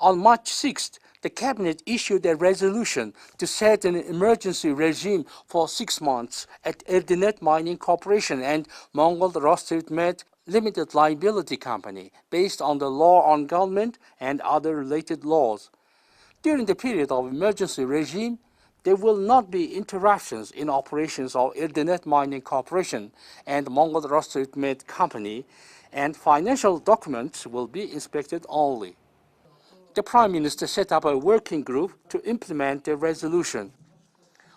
On March 6th, the Cabinet issued a resolution to set an emergency regime for 6 months at Erdenet Mining Corporation and Mongolrostsvetmet Limited Liability Company, based on the law on government and other related laws. During the period of emergency regime, there will not be interruptions in operations of Erdenet Mining Corporation and Mongolrostsvetmet Company, and financial documents will be inspected only. The Prime Minister set up a working group to implement the resolution.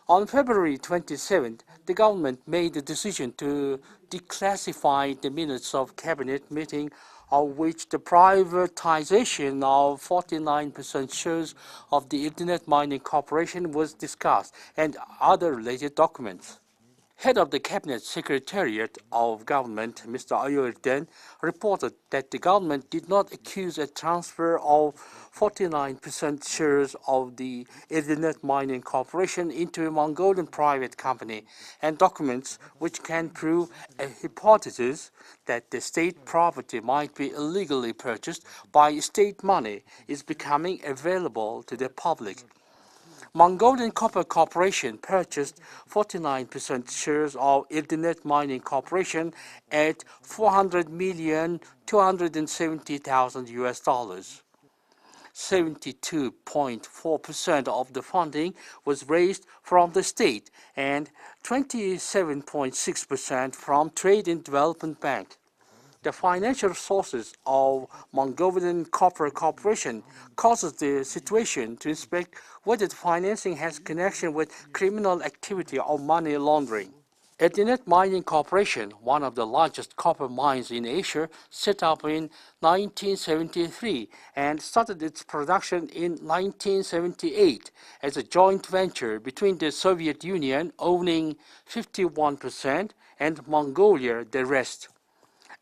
On February 27th, the government made the decision to declassify the minutes of cabinet meeting, of which the privatization of 49% shares of the Erdenet Mining Corporation was discussed, and other related documents. Head of the Cabinet Secretariat of Government, Mr. L.Oyun-Erdene, reported that the government did not accuse a transfer of 49% shares of the Erdenet Mining Corporation into a Mongolian private company, and documents which can prove a hypothesis that the state property might be illegally purchased by state money is becoming available to the public. Mongolian Copper Corporation purchased 49% shares of Erdenet Mining Corporation at $400,270,000. 72.4% of the funding was raised from the state and 27.6% from Trade and Development Bank. The financial sources of Mongolian Copper Corporation causes the situation to inspect whether the financing has connection with criminal activity or money laundering. Erdenet Mining Corporation, one of the largest copper mines in Asia, set up in 1973 and started its production in 1978 as a joint venture between the Soviet Union, owning 51%, and Mongolia, the rest.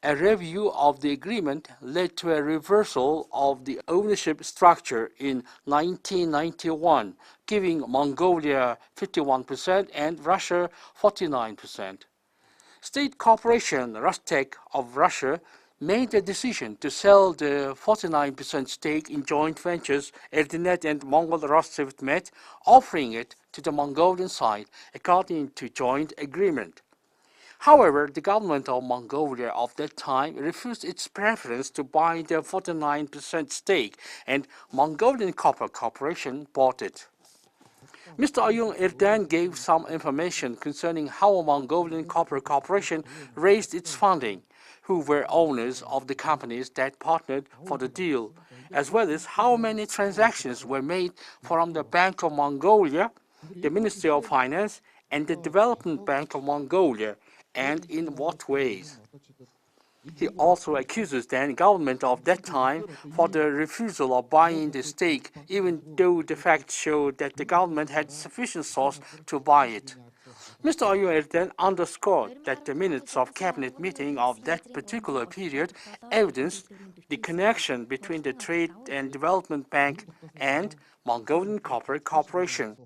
A review of the agreement led to a reversal of the ownership structure in 1991, giving Mongolia 51% and Russia 49%. State corporation Rostec of Russia made the decision to sell the 49% stake in joint ventures Erdenet and Mongolrostsvetmet, offering it to the Mongolian side according to joint agreement. However, the government of Mongolia of that time refused its preference to buy the 49% stake, and Mongolian Copper Corporation bought it. Mr. L.Oyun-Erdene gave some information concerning how Mongolian Copper Corporation raised its funding, who were owners of the companies that partnered for the deal, as well as how many transactions were made from the Bank of Mongolia, the Ministry of Finance, and the Development Bank of Mongolia, and in what ways. He also accuses the government of that time for the refusal of buying the stake, even though the facts showed that the government had sufficient source to buy it. Mr. L.Oyun-Erdene underscored that the minutes of cabinet meeting of that particular period evidenced the connection between the Trade and Development Bank and Mongolian Copper Corporation.